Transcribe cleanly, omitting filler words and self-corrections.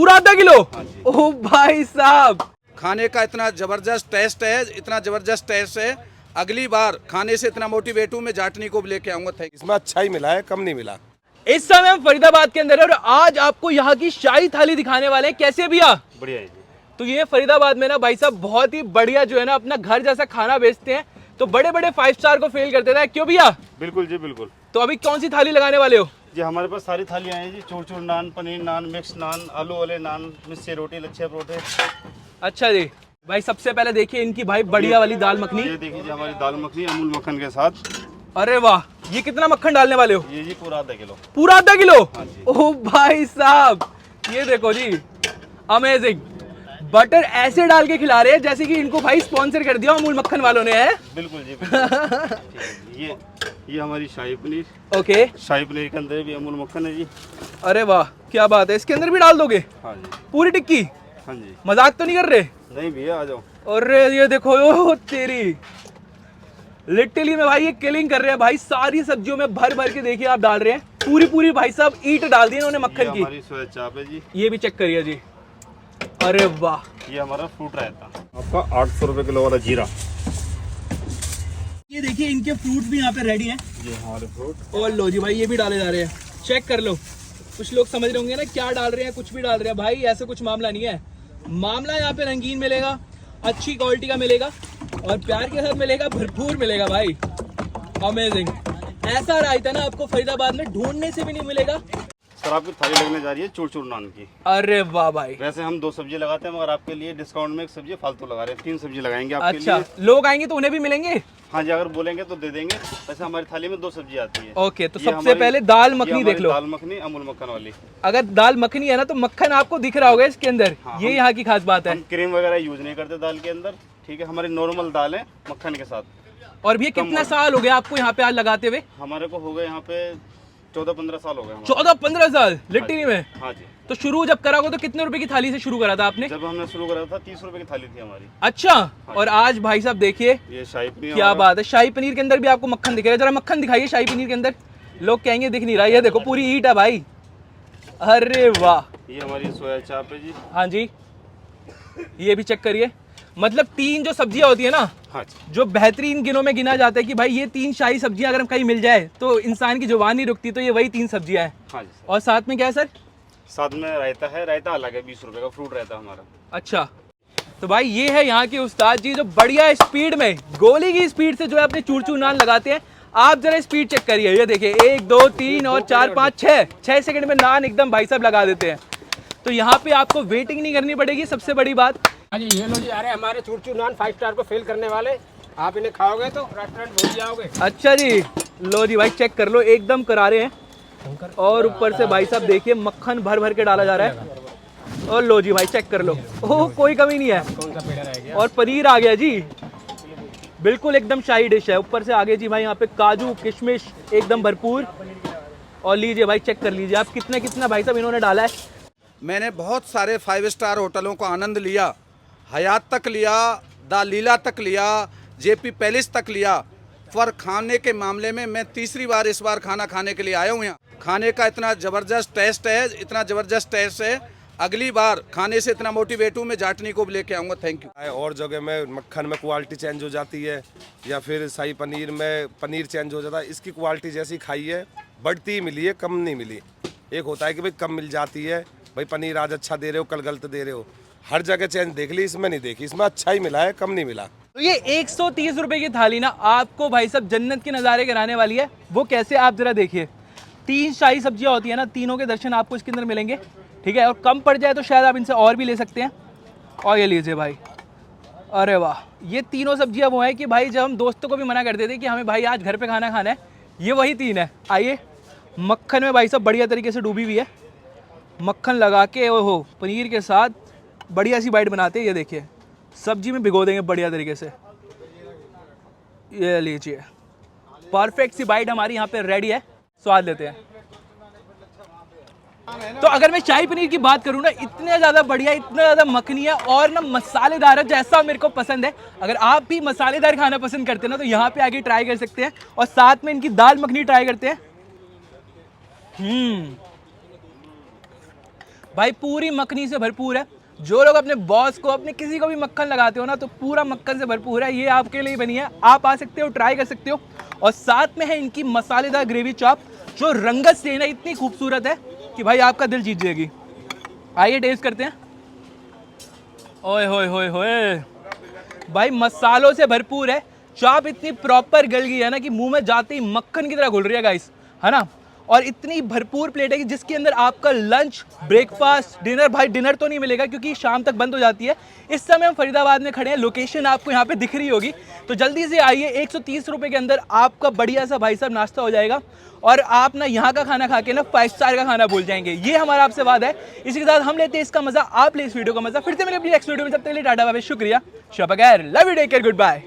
पूरा आधा किलो। हाँ जी। ओ भाई साहब, खाने का इतना जबरदस्त टेस्ट है, इतना जबरदस्त टेस्ट है, अगली बार खाने से इतना मोटिवेट हूँ मैं, जाटनी को भी लेके आऊंगा। थैंक। इसमें अच्छा ही मिला है, कम नहीं मिला। इस समय हम फरीदाबाद के अंदर है और आज आपको यहाँ की शाही थाली दिखाने वाले हैं। कैसे भैया? बढ़िया है जी। तो ये फरीदाबाद में ना भाई साहब बहुत ही बढ़िया जो है ना अपना घर जैसा खाना बेचते हैं, तो बड़े बड़े 5 स्टार को फेल कर देता है, क्यों भैया? बिल्कुल जी बिल्कुल। तो अभी कौन सी थाली लगाने वाले हो? जी हमारे पास सारी थालियाँ हैं जी, चूर चूर नान, पनीर नान, मिक्स नान, आलू वाले नान, मिस्सी रोटी, लच्छे परोठे। अच्छा जी भाई, सबसे पहले देखिए इनकी भाई बढ़िया वाली दाल मखनी। ये देखिए जी हमारी दाल मखनी अमूल मक्खन के साथ। अरे वाह, ये कितना मक्खन डालने वाले हो? ये जी पूरा आधा किलो। पूरा आधा किलो? हाँ जी। ओ भाई साहब, ये देखो जी, अमेजिंग। बटर ऐसे डाल के खिला रहे हैं जैसे कि इनको भाई स्पॉन्सर कर दिया अमूल मक्खन वालों ने, है? बिल्कुल जी बिल्कुल। ये हमारी शाही पनीर। ओके। शाही पनीर के अंदर भी अमूल मक्खन है जी। अरे वाह, क्या बात है, इसके अंदर भी डाल दोगे? हाँ जी। पूरी टिक्की? हाँ जी। मजाक तो नहीं कर रहे? नहीं भैया आ जाओ। अरे ये देखो, ओ तेरी, लिटरली में भाई ये किलिंग कर रहे हैं भाई, सारी सब्जियों में भर भर के देखिए आप डाल रहे हैं, पूरी पूरी भाई साहब ईंट डाल दी इन्होंने मक्खन की। हमारी सोया चाप है जी। ये भी चेक करिए जी। अरे वाह, ये हमारा फ्रूट रहता आपका 800 रुपए किलो वाला जीरा। ये देखिए इनके फ्रूट्स भी यहाँ पे रेडी हैं। ये हमारे फ्रूट। और लो जी भाई, ये भी डाले जा रहे हैं, चेक कर लो। कुछ लोग समझ रहे होंगे ना क्या डाल रहे हैं, कुछ भी डाल रहे हैं भाई, ऐसा कुछ मामला नहीं है। मामला यहाँ पे रंगीन मिलेगा, अच्छी क्वालिटी का मिलेगा और प्यार के साथ मिलेगा, भरपूर मिलेगा भाई। अमेजिंग। ऐसा रायता ना आपको फरीदाबाद में ढूंढने से भी नहीं मिलेगा। सर आपकी थाली लगने जा रही है चूर चूर नान की। अरे वाह भाई। वैसे हम 2 सब्जी लगाते हैं मगर आपके लिए डिस्काउंट में 1 सब्जी फालतू लगा रहे हैं, 3 सब्जी लगाएंगे आपके अच्छा, लिए। लोग आएंगे तो उन्हें भी मिलेंगे? हाँ जी, अगर बोलेंगे तो दे देंगे। वैसे हमारी थाली में 2 सब्जी आती है। ओके, तो ये सबसे हमारी- पहले दाल ये मखनी हमारी देख लो। दाल मखनी अमूल मक्खन वाली। अगर दाल मखनी है ना तो मक्खन आपको दिख रहा होगा इसके अंदर। हाँ, ये यहाँ की खास बात है। हम क्रीम वगैरह यूज नहीं करते दाल के अंदर, ठीक है। हमारी नॉर्मल दाल है मक्खन के साथ। और भैया कितना साल हो गया आपको यहाँ पे आज लगाते हुए? हमारे को हो गए यहाँ पे 14-15 साल हो गए हमारे। 14-15 साल लिट्टी में? हाँ जी। तो शुरू जब करा हो तो कितने रुपए की थाली से शुरू करा था आपने? जब हमने शुरू करा था 30 रुपए की थाली थी हमारी। अच्छा, और आज भाई साहब देखिए ये शाही पनीर। क्या बात है, शाही पनीर के अंदर भी आपको मक्खन दिख रहा है। जरा मक्खन दिखाइए शाही पनीर के अंदर, लोग कहेंगे दिख नहीं रहा। ये देखो पूरी ईट है भाई। अरे वाह। ये हमारी सोया चाप है जी। हाँ जी, ये भी चेक करिए। मतलब 3 जो सब्जियां होती है ना, हाँ जी। जो बेहतरीन गिनों में गिना जाता है कि भाई ये 3 शाही सब्जियां अगर हम कहीं मिल जाए तो इंसान की जुबान नहीं रुकती, तो ये वही 3 सब्जियां हैं। हाँ जी सर। और साथ में क्या है सर? साथ में रायता है, रायता अलग है, 20 रुपए का फ्रूट रहता है हमारा। अच्छा, तो भाई ये है यहाँ के उस्ताद जी जो बढ़िया स्पीड में, गोली की स्पीड से जो है अपने चूर चूर नान लगाते हैं। आप जरा स्पीड चेक करिए, ये देखिए 1 2 3 और 4 5 6 सेकंड में नान एकदम भाई साहब लगा देते हैं। तो यहाँ पे आपको वेटिंग नहीं करनी पड़ेगी, सबसे बड़ी बात। हाँ जी, ये लो जी। अरे हमारे चूर चूर नान 5 स्टार को फेल करने वाले, आप इन्हें खाओगे तो रेस्टोरेंट भूल जाओगे। अच्छा जी, लो जी भाई चेक कर लो, एकदम करारे हैं। और ऊपर से भाई साहब देखिए मक्खन भर भर के डाला जा रहा है। और लो जी भाई चेक कर लो, ओह कोई कमी नहीं है। कौन सा पेड़ा रह गया? और पनीर आ गया जी, बिल्कुल एकदम शाही डिश है। ऊपर से आगे जी भाई यहाँ पे काजू किशमिश एकदम भरपूर। और लीजिए भाई चेक कर लीजिए आप, कितना कितना भाई साहब इन्होंने डाला है। मैंने बहुत सारे 5 स्टार होटलों को आनंद लिया, हयात तक लिया, द लीला तक लिया, जेपी पैलेस तक लिया, पर खाने के मामले में मैं तीसरी बार इस बार खाना खाने के लिए आया हूँ यहाँ। खाने का इतना ज़बरदस्त टेस्ट है, इतना ज़बरदस्त टेस्ट है, अगली बार खाने से इतना मोटिवेट हूँ मैं, जाटनी को भी लेके आऊँगा। Thank you. और जगह में मक्खन में क्वालिटी चेंज हो जाती है, या फिर शाही पनीर में पनीर चेंज हो जाता है। इसकी क्वालिटी जैसी खाई है बढ़ती मिली है, कम नहीं मिली। एक होता है कि भाई कम मिल जाती है, भाई पनीर आज अच्छा दे रहे हो कल गलत दे रहे हो, हर जगह चेंज देख ली, इसमें नहीं देखी। इसमें अच्छा ही मिला है, कम नहीं मिला। तो ये 130 रुपए की थाली ना आपको भाई साहब जन्नत के नज़ारे कराने वाली है। वो कैसे, आप जरा देखिए। 3 शाही सब्जियां होती है ना, तीनों के दर्शन आपको इसके अंदर मिलेंगे, ठीक है। और कम पड़ जाए तो शायद आप इनसे और भी ले सकते हैं। और ये लीजिए भाई, अरे वाह, ये तीनों सब्जियां वो हैं कि भाई जब हम दोस्तों को भी मना करते थे कि हमें भाई आज घर पे खाना खाना है, ये वही 3 है। आइए, मक्खन में भाई साहब बढ़िया तरीके से डूबी हुई है, मक्खन लगा के ओहो पनीर के साथ बढ़िया सी बाइट बनाते हैं। ये देखिए सब्जी में भिगो देंगे बढ़िया तरीके से। ये लीजिए, परफेक्ट सी बाइट हमारी यहाँ पे रेडी है, स्वाद लेते हैं। तो अगर मैं शाही पनीर की बात करूँ ना, इतने ज़्यादा बढ़िया, इतना ज़्यादा मखनी है और ना मसालेदार है, जैसा मेरे को पसंद है। अगर आप भी मसालेदार खाना पसंद करते हैं ना तो यहाँ पे आके ट्राई कर सकते हैं। और साथ में इनकी दाल मखनी ट्राई करते हैं। भाई पूरी मक्खनी से भरपूर है। जो लोग अपने बॉस को, अपने किसी को भी मक्खन लगाते हो ना, तो पूरा मक्खन से भरपूर है। ये आपके लिए बनी है, आप आ सकते हो, ट्राई कर सकते हो। और साथ में है इनकी मसालेदार ग्रेवी चॉप, जो रंगत से ना इतनी खूबसूरत है कि भाई आपका दिल जीत जाएगी। आइए टेस्ट करते हैं। ओए होए होए होए, भाई मसालों से भरपूर है। चॉप इतनी प्रॉपर गल गई है ना कि मुंह में जाते ही मक्खन की तरह घुल रही है गाइस, है ना। और इतनी भरपूर प्लेट है कि जिसके अंदर आपका लंच, ब्रेकफास्ट, डिनर, भाई डिनर तो नहीं मिलेगा क्योंकि शाम तक बंद हो जाती है। इस समय हम फरीदाबाद में खड़े हैं, लोकेशन आपको यहाँ पे दिख रही होगी। तो जल्दी से आइए, 130 रुपये के अंदर आपका बढ़िया सा भाई साहब नाश्ता हो जाएगा। और आप ना यहाँ का खाना खा के ना 5 स्टार का खाना भूल जाएंगे। ये हमारा आपसे वादा है। इसी के साथ हम लेते हैं इसका मजा, आप ले इस वीडियो का मजा। फिर से मिले अपनी नेक्स्ट वीडियो में, तब तक के लिए टाटा बाय बाय, शुक्रिया, शब खैर, love you, take care, good bye.